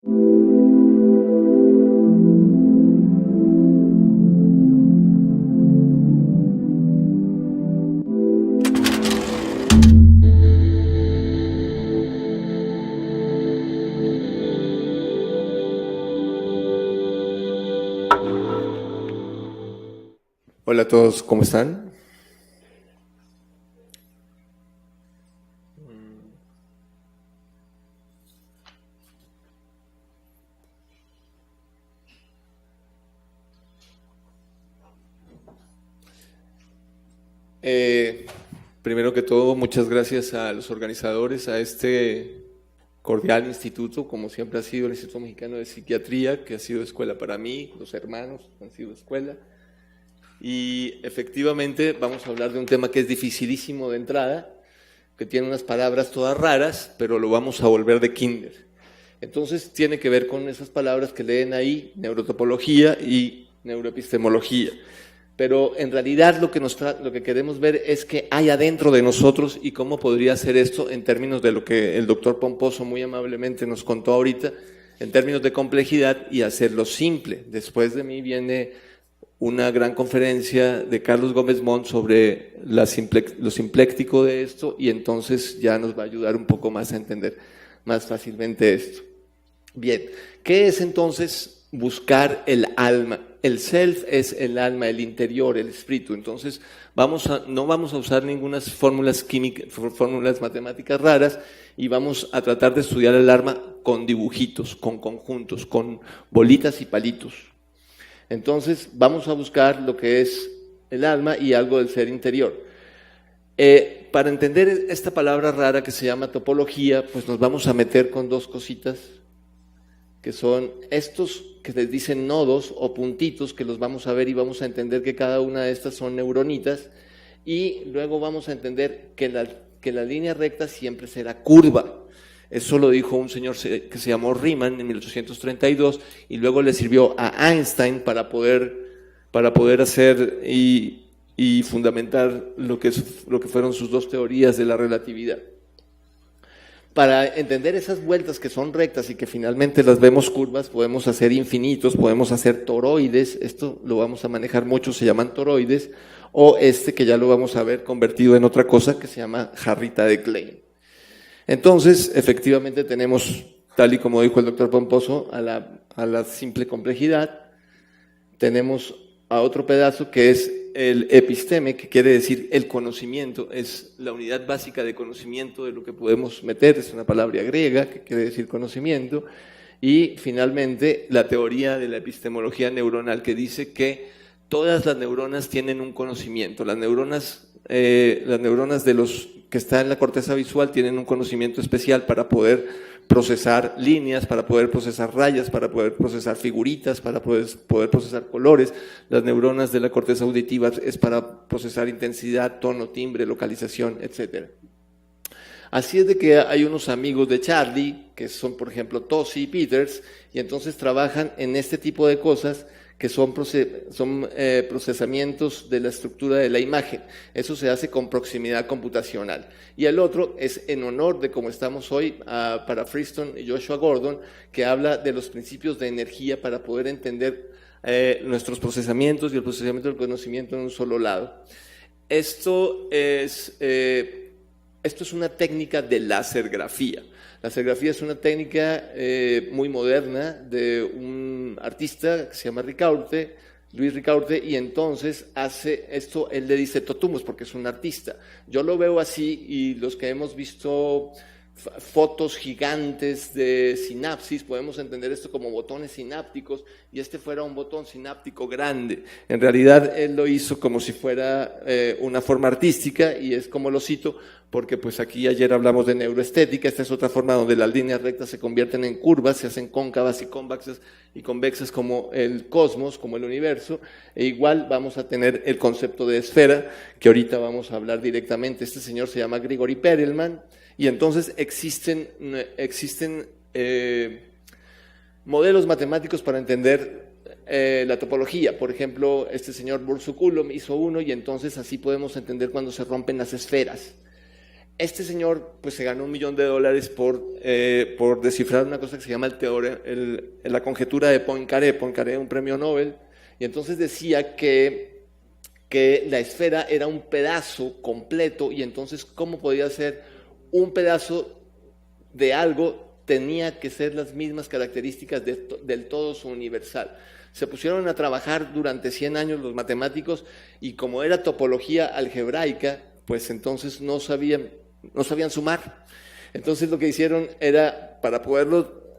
Hola a todos, ¿cómo están? Primero que todo, muchas gracias a los organizadores, a este cordial instituto, como siempre ha sido el Instituto Mexicano de Psiquiatría, que ha sido escuela para mí, los hermanos han sido escuela. Y efectivamente vamos a hablar de un tema que es dificilísimo de entrada, que tiene unas palabras todas raras, pero lo vamos a volver de kinder. Entonces tiene que ver con esas palabras que leen ahí, neurotopología y neuroepistemología. Pero en realidad lo que queremos ver es qué hay adentro de nosotros y cómo podría ser esto en términos de lo que el doctor Pomposo muy amablemente nos contó ahorita, en términos de complejidad y hacerlo simple. Después de mí viene una gran conferencia de Carlos Gómez Mont sobre lo simpléctico de esto, y entonces ya nos va a ayudar un poco más a entender más fácilmente esto. Bien, ¿qué es entonces buscar el alma? El self es el alma, el interior, el espíritu. Entonces no vamos a usar ninguna fórmulas químicas, fórmulas matemáticas raras, y vamos a tratar de estudiar el alma con dibujitos, con conjuntos, con bolitas y palitos. Entonces vamos a buscar lo que es el alma y algo del ser interior. Para entender esta palabra rara que se llama topología, pues nos vamos a meter con dos cositas, que son estos que les dicen nodos o puntitos, que los vamos a ver y vamos a entender que cada una de estas son neuronitas, y luego vamos a entender que la línea recta siempre será curva. Eso lo dijo un señor que se llamó Riemann en 1832, y luego le sirvió a Einstein para poder hacer y fundamentar lo que fueron sus dos teorías de la relatividad. Para entender esas vueltas que son rectas y que finalmente las vemos curvas, podemos hacer infinitos, podemos hacer toroides. Esto lo vamos a manejar mucho, se llaman toroides, o que ya lo vamos a ver convertido en otra cosa que se llama jarrita de Klein. Entonces, efectivamente tenemos, tal y como dijo el doctor Pomposo, a la simple complejidad. Tenemos a otro pedazo que es el episteme, que quiere decir el conocimiento, es la unidad básica de conocimiento de lo que podemos meter, es una palabra griega que quiere decir conocimiento. Y finalmente la teoría de la epistemología neuronal, que dice que todas las neuronas tienen un conocimiento. Las neuronas de los que están en la corteza visual tienen un conocimiento especial para poder procesar líneas, para poder procesar rayas, para poder procesar figuritas, para poder procesar colores. Las neuronas de la corteza auditiva es para procesar intensidad, tono, timbre, localización, etc. Así es de que hay unos amigos de Charlie, que son por ejemplo Tosi y Peters, y entonces trabajan en este tipo de cosas que son procesamientos de la estructura de la imagen. Eso se hace con proximidad computacional. Y el otro es en honor de cómo estamos hoy para Friston y Joshua Gordon, que habla de los principios de energía para poder entender nuestros procesamientos y el procesamiento del conocimiento en un solo lado. Esto es una técnica de lásergrafía. La serigrafía es una técnica muy moderna de un artista que se llama Luis Ricaurte, y entonces hace esto, él le dice totumos porque es un artista. Yo lo veo así, y los que hemos visto fotos gigantes de sinapsis, podemos entender esto como botones sinápticos, y este fuera un botón sináptico grande. En realidad él lo hizo como si fuera una forma artística, y es como lo cito, porque pues aquí ayer hablamos de neuroestética. Esta es otra forma donde las líneas rectas se convierten en curvas, se hacen cóncavas y convexas como el cosmos, como el universo, e igual vamos a tener el concepto de esfera, que ahorita vamos a hablar directamente. Este señor se llama Grigori Perelman, y entonces existen modelos matemáticos para entender la topología. Por ejemplo, este señor Borsuk-Ulam hizo uno, y entonces así podemos entender cuando se rompen las esferas. Este señor pues se ganó $1 millón por descifrar una cosa que se llama la conjetura de Poincaré. Poincaré, un premio Nobel, y entonces decía que la esfera era un pedazo completo, y entonces cómo podía ser un pedazo de algo, tenía que ser las mismas características del todo su universal. Se pusieron a trabajar durante 100 años los matemáticos, y como era topología algebraica, pues entonces no sabían sumar. Entonces lo que hicieron era, para poderlo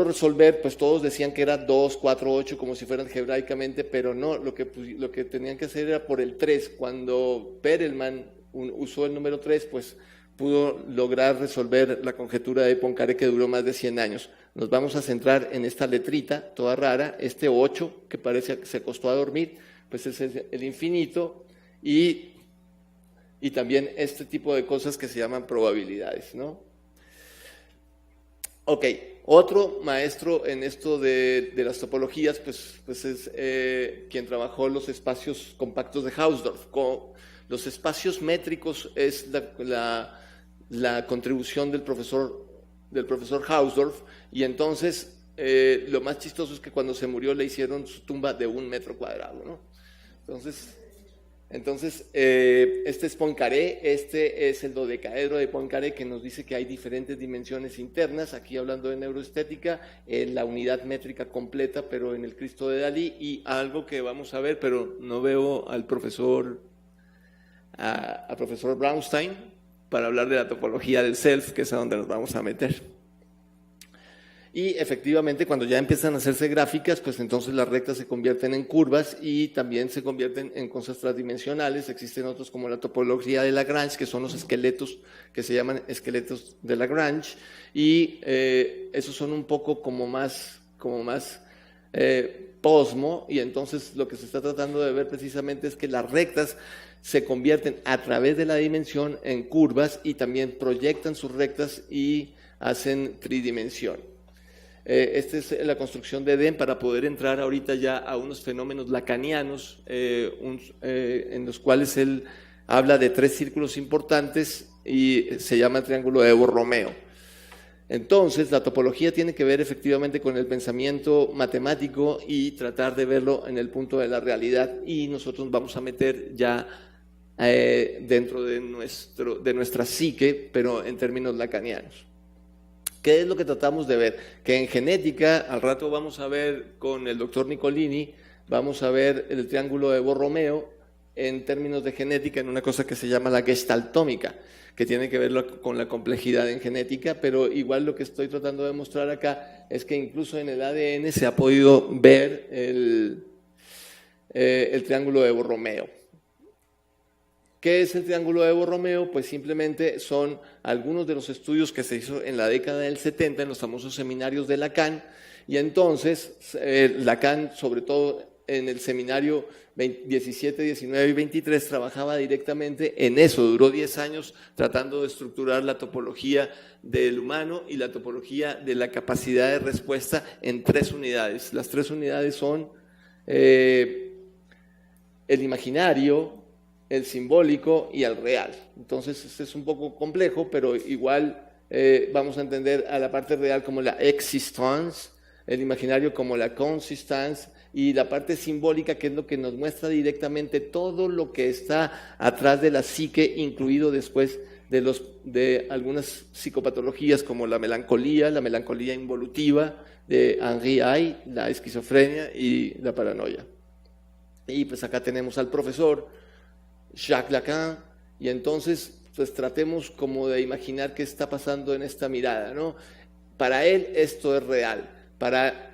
resolver, pues todos decían que era 2, 4, 8, como si fueran algebraicamente, pero no, lo que tenían que hacer era por el 3. Cuando Perelman usó el número 3, pues pudo lograr resolver la conjetura de Poincaré, que duró más de 100 años. Nos vamos a centrar en esta letrita toda rara, este 8, que parece que se acostó a dormir, pues es el infinito, y también este tipo de cosas que se llaman probabilidades, ¿no? Ok, otro maestro en esto de las topologías, pues es quien trabajó los espacios compactos de Hausdorff. Los espacios métricos es la contribución del profesor Hausdorff, y entonces lo más chistoso es que cuando se murió le hicieron su tumba de 1 metro cuadrado, ¿no? Entonces, este es Poincaré, este es el dodecaedro de Poincaré, que nos dice que hay diferentes dimensiones internas, aquí hablando de neuroestética, en la unidad métrica completa, pero en el Cristo de Dalí, y algo que vamos a ver, pero no veo al profesor Braunstein para hablar de la topología del self, que es a donde nos vamos a meter. Y efectivamente, cuando ya empiezan a hacerse gráficas, pues entonces las rectas se convierten en curvas y también se convierten en cosas transdimensionales. Existen otros como la topología de Lagrange, que son los esqueletos que se llaman esqueletos de Lagrange, y esos son un poco como más posmo, y entonces lo que se está tratando de ver precisamente es que las rectas se convierten a través de la dimensión en curvas, y también proyectan sus rectas y hacen tridimensión. Esta es la construcción de Dehn para poder entrar ahorita ya a unos fenómenos lacanianos, en los cuales él habla de 3 círculos importantes y se llama el triángulo de Borromeo. Entonces, la topología tiene que ver efectivamente con el pensamiento matemático y tratar de verlo en el punto de la realidad, y nosotros vamos a meter ya dentro de nuestra psique, pero en términos lacanianos. ¿Qué es lo que tratamos de ver? Que en genética, al rato vamos a ver con el doctor Nicolini, vamos a ver el triángulo de Borromeo en términos de genética, en una cosa que se llama la gestaltómica, que tiene que ver con la complejidad en genética, pero igual lo que estoy tratando de mostrar acá es que incluso en el ADN se ha podido ver el triángulo de Borromeo. ¿Qué es el triángulo de Borromeo? Pues simplemente son algunos de los estudios que se hizo en la década del 70 en los famosos seminarios de Lacan, y entonces Lacan, sobre todo en el seminario 17, 19 y 23, trabajaba directamente en eso. Duró 10 años tratando de estructurar la topología del humano y la topología de la capacidad de respuesta en 3 unidades. Las 3 unidades son el imaginario, el simbólico y el real. Entonces, este es un poco complejo, pero igual vamos a entender a la parte real como la existence, el imaginario como la consistance, y la parte simbólica, que es lo que nos muestra directamente todo lo que está atrás de la psique, incluido después de algunas psicopatologías como la melancolía involutiva de Henri Ay, la esquizofrenia y la paranoia. Y pues acá tenemos al profesor Jacques Lacan, y entonces pues tratemos como de imaginar qué está pasando en esta mirada, ¿no? Para él esto es real, para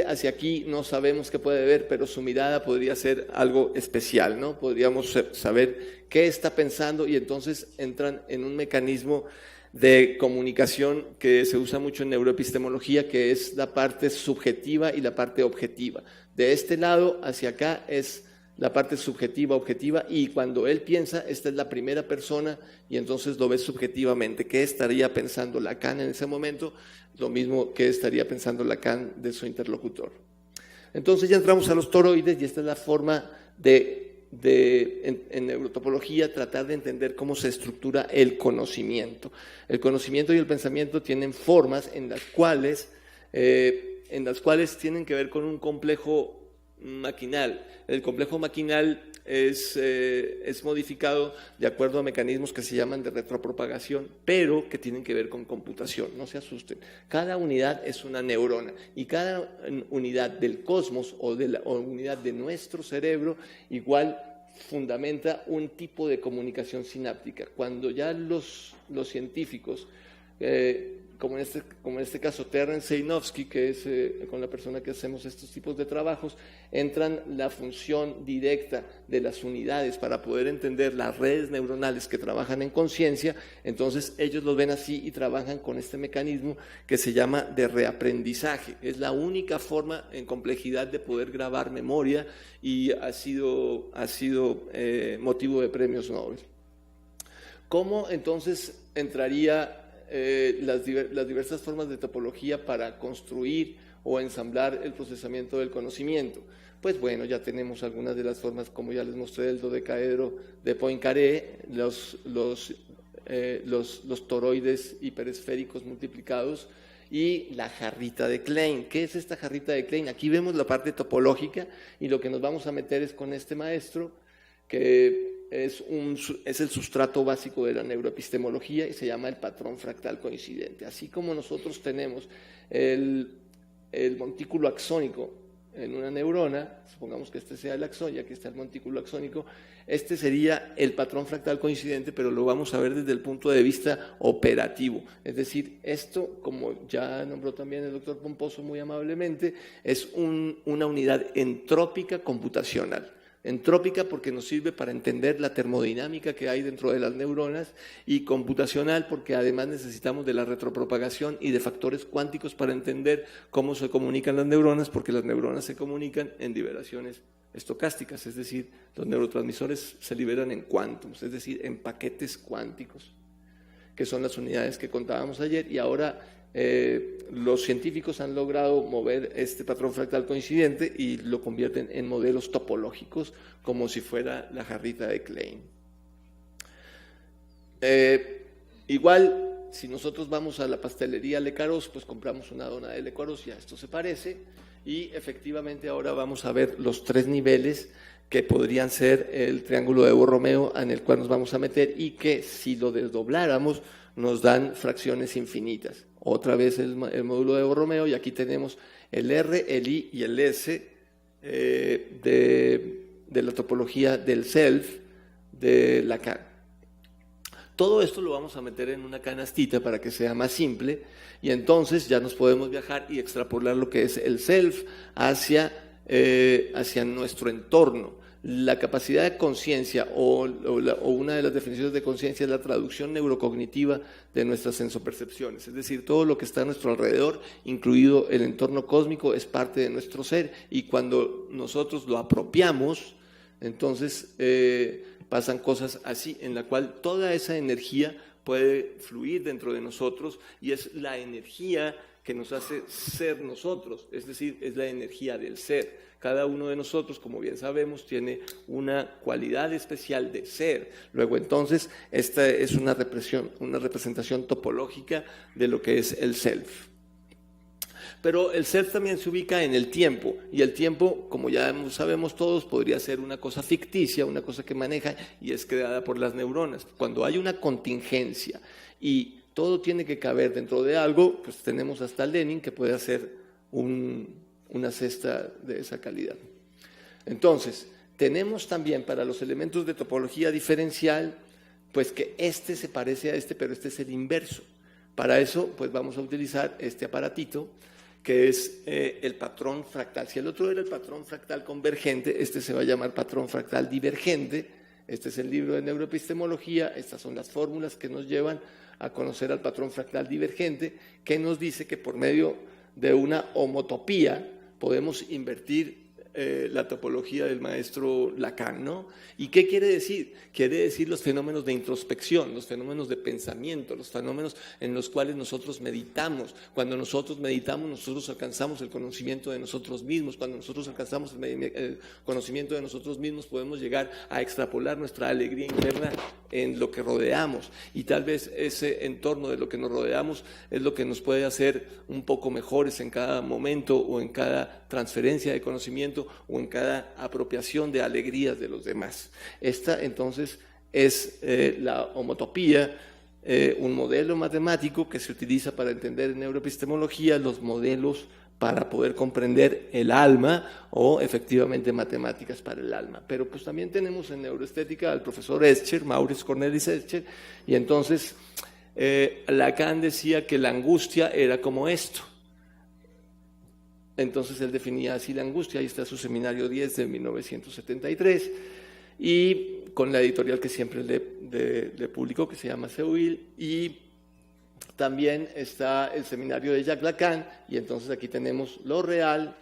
hacia aquí no sabemos qué puede ver, pero su mirada podría ser algo especial, ¿no? Podríamos saber qué está pensando, y entonces entran en un mecanismo de comunicación que se usa mucho en neuroepistemología, que es la parte subjetiva y la parte objetiva. De este lado hacia acá es la parte subjetiva, objetiva, y cuando él piensa, esta es la primera persona, y entonces lo ves subjetivamente. ¿Qué estaría pensando Lacan en ese momento? Lo mismo que estaría pensando Lacan de su interlocutor. Entonces ya entramos a los toroides, y esta es la forma de en neurotopología, tratar de entender cómo se estructura el conocimiento. El conocimiento y el pensamiento tienen formas en las cuales tienen que ver con un complejo maquinal. El complejo maquinal es modificado de acuerdo a mecanismos que se llaman de retropropagación, pero que tienen que ver con computación. No se asusten. Cada unidad es una neurona y cada unidad del cosmos o unidad de nuestro cerebro igual fundamenta un tipo de comunicación sináptica. Cuando ya los científicos, como en este caso Terence Sejnowski, que es con la persona que hacemos estos tipos de trabajos, entran la función directa de las unidades para poder entender las redes neuronales que trabajan en conciencia. Entonces ellos los ven así y trabajan con este mecanismo que se llama de reaprendizaje. Es la única forma en complejidad de poder grabar memoria y ha sido motivo de premios Nobel. ¿Cómo entonces entraría las diversas formas de topología para construir o ensamblar el procesamiento del conocimiento? Pues bueno, ya tenemos algunas de las formas, como ya les mostré, el dodecaedro de Poincaré, los toroides hiperesféricos multiplicados y la jarrita de Klein. ¿Qué es esta jarrita de Klein? Aquí vemos la parte topológica y lo que nos vamos a meter es con este maestro, que es el sustrato básico de la neuroepistemología y se llama el patrón fractal coincidente. Así como nosotros tenemos el montículo axónico en una neurona, supongamos que este sea el axón y aquí está el montículo axónico, este sería el patrón fractal coincidente, pero lo vamos a ver desde el punto de vista operativo. Es decir, esto, como ya nombró también el doctor Pomposo muy amablemente, es una unidad entrópica computacional. Entrópica porque nos sirve para entender la termodinámica que hay dentro de las neuronas, y computacional porque además necesitamos de la retropropagación y de factores cuánticos para entender cómo se comunican las neuronas, porque las neuronas se comunican en liberaciones estocásticas, es decir, los neurotransmisores se liberan en cuántumos, es decir, en paquetes cuánticos, que son las unidades que contábamos ayer, y ahora los científicos han logrado mover este patrón fractal coincidente y lo convierten en modelos topológicos, como si fuera la jarrita de Klein. Igual, si nosotros vamos a la pastelería Le Carros, pues compramos una dona de Le Carros y a esto se parece, y efectivamente ahora vamos a ver los 3 niveles que podrían ser el triángulo de Borromeo en el cual nos vamos a meter, y que si lo desdobláramos nos dan fracciones infinitas. Otra vez el módulo de Borromeo, y aquí tenemos el R, el I y el S de la topología del self de Lacan. Todo esto lo vamos a meter en una canastita para que sea más simple, y entonces ya nos podemos viajar y extrapolar lo que es el self hacia nuestro entorno. La capacidad de conciencia o una de las definiciones de conciencia es la traducción neurocognitiva de nuestras sensopercepciones, es decir, todo lo que está a nuestro alrededor, incluido el entorno cósmico, es parte de nuestro ser, y cuando nosotros lo apropiamos, entonces pasan cosas así, en la cual toda esa energía puede fluir dentro de nosotros, y es la energía que nos hace ser nosotros, es decir, es la energía del ser. Cada uno de nosotros, como bien sabemos, tiene una cualidad especial de ser. Luego, entonces, esta es una representación topológica de lo que es el self. Pero el self también se ubica en el tiempo, y el tiempo, como ya sabemos todos, podría ser una cosa ficticia, una cosa que maneja y es creada por las neuronas. Cuando hay una contingencia y todo tiene que caber dentro de algo, pues tenemos hasta Lenin, que puede hacer una cesta de esa calidad. Entonces, tenemos también para los elementos de topología diferencial, pues que este se parece a este, pero este es el inverso. Para eso, pues vamos a utilizar este aparatito, que es el patrón fractal. Si el otro era el patrón fractal convergente, este se va a llamar patrón fractal divergente. Este es el libro de neuroepistemología, estas son las fórmulas que nos llevan a conocer al patrón fractal divergente, que nos dice que por medio de una homotopía podemos invertir la topología del maestro Lacan, ¿no? ¿Y qué quiere decir? Quiere decir los fenómenos de introspección, los fenómenos de pensamiento, los fenómenos en los cuales nosotros meditamos. Cuando nosotros meditamos, nosotros alcanzamos el conocimiento de nosotros mismos. Cuando nosotros alcanzamos el conocimiento de nosotros mismos, podemos llegar a extrapolar nuestra alegría interna en lo que rodeamos. Y tal vez ese entorno de lo que nos rodeamos es lo que nos puede hacer un poco mejores en cada momento o en cada transferencia de conocimiento o en cada apropiación de alegrías de los demás. Esta entonces es la homotopía, un modelo matemático que se utiliza para entender en neuroepistemología los modelos para poder comprender el alma o efectivamente matemáticas para el alma. Pero pues también tenemos en neuroestética al profesor Escher, Maurice Cornelis Escher, y entonces Lacan decía que la angustia era como esto. Entonces él definía así la angustia, ahí está su seminario 10 de 1973, y con la editorial que siempre le publicó, que se llama Seuil, y también está el seminario de Jacques Lacan, y entonces aquí tenemos lo real,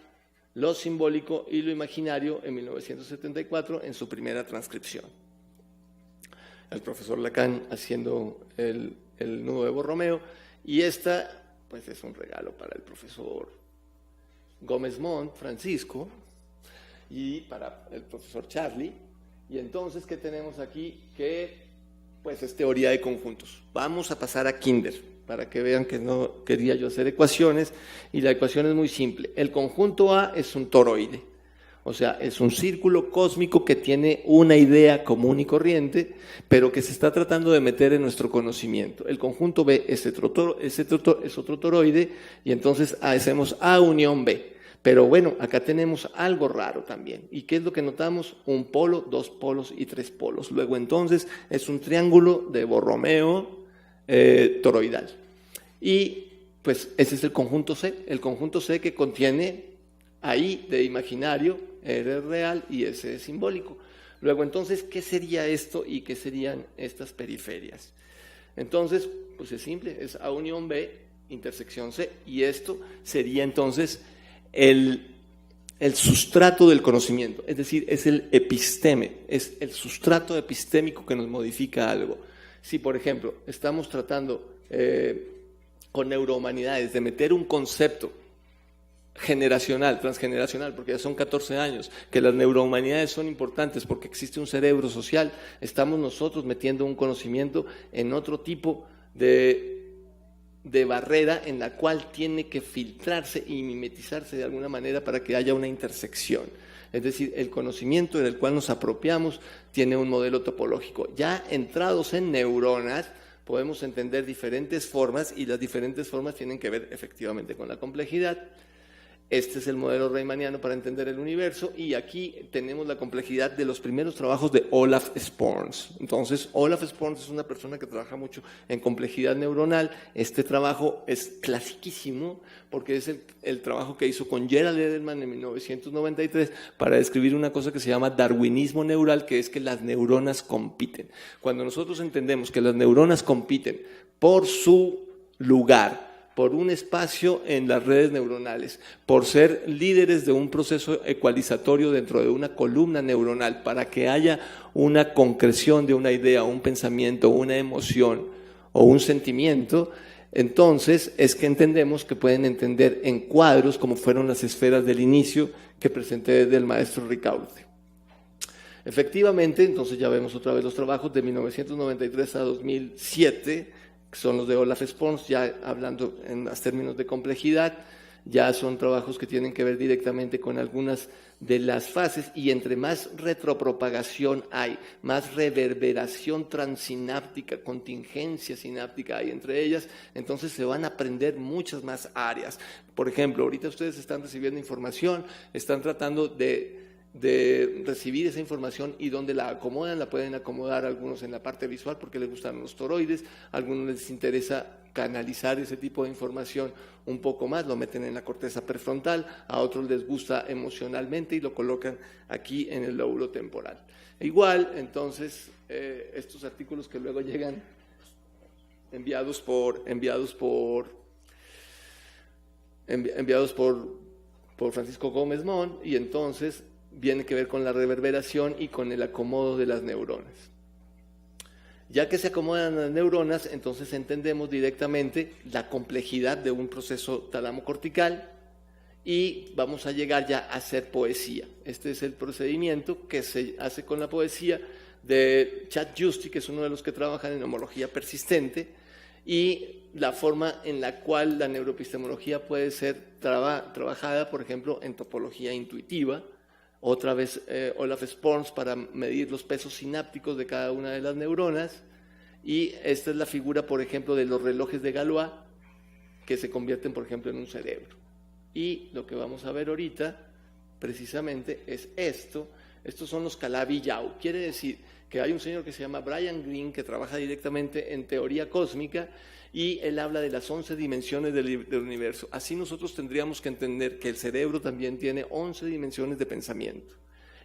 lo simbólico y lo imaginario en 1974 en su primera transcripción. El profesor Lacan haciendo el nudo de Borromeo, y esta pues es un regalo para el profesor Gómez Montt, Francisco, y para el profesor Charlie. Y entonces, ¿qué tenemos aquí? Que pues es teoría de conjuntos. Vamos a pasar a Kinder, para que vean que no quería yo hacer ecuaciones, y la ecuación es muy simple. El conjunto A es un toroide, o sea, es un círculo cósmico que tiene una idea común y corriente, pero que se está tratando de meter en nuestro conocimiento. El conjunto B es otro toroide, y entonces hacemos A unión B. Pero bueno, acá tenemos algo raro también. ¿Y qué es lo que notamos? Un polo, dos polos y tres polos. Luego entonces es un triángulo de Borromeo toroidal. Y pues ese es el conjunto C que contiene ahí de imaginario, R real y S es simbólico. Luego entonces, ¿qué sería esto y qué serían estas periferias? Entonces, pues es simple, es A unión B, intersección C, y esto sería entonces el sustrato del conocimiento, es decir, es el episteme, es el sustrato epistémico que nos modifica algo. Si, por ejemplo, estamos tratando con neurohumanidades de meter un concepto generacional, transgeneracional, porque ya son 14 años, que las neurohumanidades son importantes porque existe un cerebro social, estamos nosotros metiendo un conocimiento en otro tipo de barrera en la cual tiene que filtrarse y mimetizarse de alguna manera para que haya una intersección. Es decir, el conocimiento del cual nos apropiamos tiene un modelo topológico. Ya entrados en neuronas, podemos entender diferentes formas, y las diferentes formas tienen que ver efectivamente con la complejidad. Este es el modelo reimanniano para entender el universo, y aquí tenemos la complejidad de los primeros trabajos de Olaf Sporns. Entonces, Olaf Sporns es una persona que trabaja mucho en complejidad neuronal. Este trabajo es clasiquísimo porque es el trabajo que hizo con Gerald Edelman en 1993 para describir una cosa que se llama darwinismo neural, que es que las neuronas compiten. Cuando nosotros entendemos que las neuronas compiten por su lugar, por un espacio en las redes neuronales, por ser líderes de un proceso ecualizatorio dentro de una columna neuronal, para que haya una concreción de una idea, un pensamiento, una emoción o un sentimiento, entonces es que entendemos que pueden entender en cuadros como fueron las esferas del inicio que presenté desde el maestro Ricaurte. Efectivamente, entonces ya vemos otra vez los trabajos de 1993 a 2007, que son los de Olaf Sporns, ya hablando en más términos de complejidad. Ya son trabajos que tienen que ver directamente con algunas de las fases, y entre más retropropagación hay, más reverberación transináptica, contingencia sináptica hay entre ellas, entonces se van a aprender muchas más áreas. Por ejemplo, ahorita ustedes están recibiendo información, están tratando de recibir esa información, y donde la acomodan, la pueden acomodar algunos en la parte visual porque les gustan los toroides, a algunos les interesa canalizar ese tipo de información un poco más, lo meten en la corteza prefrontal, a otros les gusta emocionalmente y lo colocan aquí en el lóbulo temporal. Igual, entonces, estos artículos que luego llegan enviados por por Francisco Gómez Montt, y entonces viene que ver con la reverberación y con el acomodo de las neuronas. Ya que se acomodan las neuronas, entonces entendemos directamente la complejidad de un proceso talamo-cortical y vamos a llegar ya a hacer poesía. Este es el procedimiento que se hace con la poesía de Chad Justi, que es uno de los que trabajan en homología persistente, y la forma en la cual la neuroepistemología puede ser trabajada, por ejemplo, en topología intuitiva. Otra vez Olaf Sporns para medir los pesos sinápticos de cada una de las neuronas, y esta es la figura, por ejemplo, de los relojes de Galois, que se convierten, por ejemplo, en un cerebro. Y lo que vamos a ver ahorita, precisamente, es esto. Estos son los Calabi-Yau. Quiere decir que hay un señor que se llama Brian Greene, que trabaja directamente en teoría cósmica, y él habla de las 11 dimensiones del universo. Así nosotros tendríamos que entender que el cerebro también tiene 11 dimensiones de pensamiento.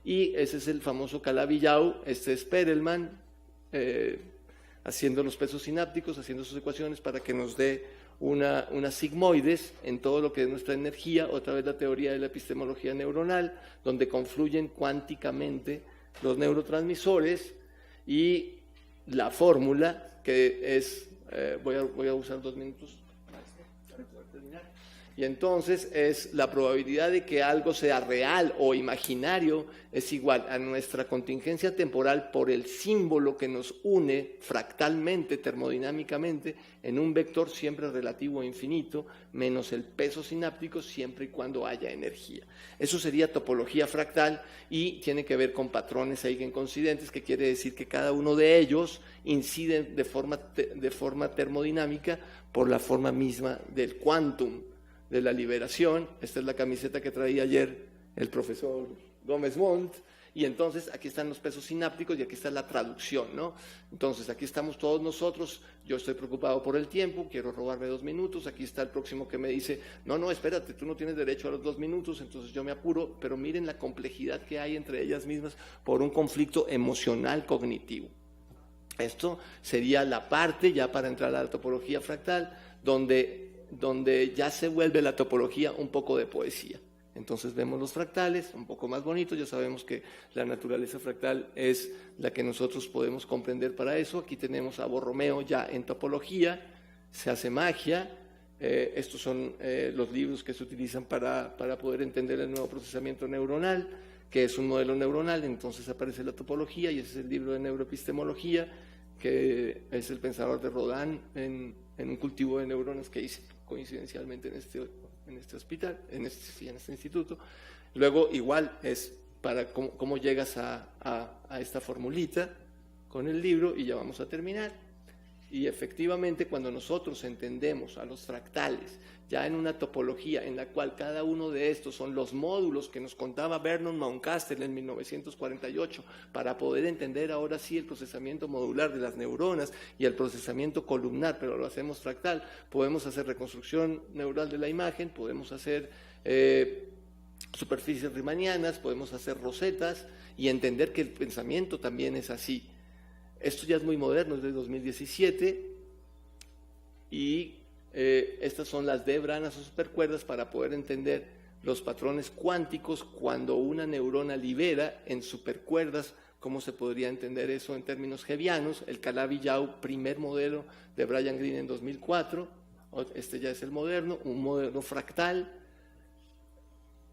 Y ese es el famoso Calabi-Yau. Este es Perelman, haciendo los pesos sinápticos, haciendo sus ecuaciones para que nos dé unas sigmoides en todo lo que es nuestra energía, otra vez la teoría de la epistemología neuronal, donde confluyen cuánticamente los neurotransmisores, y la fórmula que es, voy a usar 2 minutos para poder terminar, y entonces es la probabilidad de que algo sea real o imaginario es igual a nuestra contingencia temporal por el símbolo que nos une fractalmente, termodinámicamente, en un vector siempre relativo a infinito, menos el peso sináptico siempre y cuando haya energía. Eso sería topología fractal y tiene que ver con patrones eigencoincidentes, que quiere decir que cada uno de ellos incide de forma termodinámica por la forma misma del quantum de la liberación. Esta es la camiseta que traía ayer el profesor Gómez Montt, y entonces aquí están los pesos sinápticos y aquí está la traducción, ¿no? Entonces aquí estamos todos nosotros, yo estoy preocupado por el tiempo, quiero robarme 2 minutos, aquí está el próximo que me dice, no, espérate, tú no tienes derecho a los 2 minutos, entonces yo me apuro, pero miren la complejidad que hay entre ellas mismas por un conflicto emocional cognitivo. Esto sería la parte, ya para entrar a la topología fractal, donde ya se vuelve la topología un poco de poesía. Entonces vemos los fractales, un poco más bonitos, ya sabemos que la naturaleza fractal es la que nosotros podemos comprender para eso. Aquí tenemos a Borromeo ya en topología, se hace magia. Estos son los libros que se utilizan para poder entender el nuevo procesamiento neuronal, que es un modelo neuronal. Entonces aparece la topología, y ese es el libro de neuroepistemología, que es el pensador de Rodin en un cultivo de neuronas que hice coincidencialmente en este hospital, en este instituto. Luego igual es para cómo llegas a esta formulita con el libro, y ya vamos a terminar. Y efectivamente, cuando nosotros entendemos a los fractales ya en una topología en la cual cada uno de estos son los módulos que nos contaba Vernon Mountcastle en 1948, para poder entender ahora sí el procesamiento modular de las neuronas y el procesamiento columnar, pero lo hacemos fractal, podemos hacer reconstrucción neural de la imagen, podemos hacer superficies riemannianas, podemos hacer rosetas, y entender que el pensamiento también es así. Esto ya es muy moderno, es de 2017, y estas son las D-branas o supercuerdas para poder entender los patrones cuánticos cuando una neurona libera en supercuerdas. ¿Cómo se podría entender eso en términos hebbianos? El Calabi-Yau, primer modelo de Brian Greene en 2004, este ya es el moderno, un modelo fractal,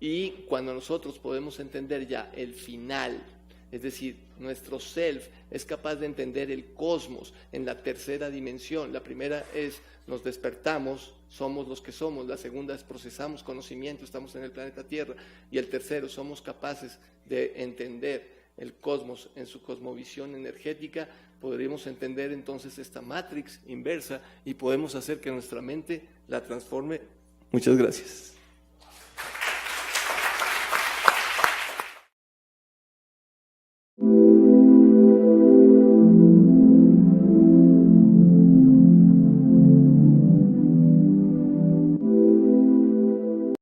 y cuando nosotros podemos entender ya el final, es decir, nuestro self es capaz de entender el cosmos en la tercera dimensión. La primera es nos despertamos, somos los que somos. La segunda es procesamos conocimiento, estamos en el planeta Tierra. Y el tercero, somos capaces de entender el cosmos en su cosmovisión energética. Podríamos entender entonces esta matrix inversa y podemos hacer que nuestra mente la transforme. Muchas gracias.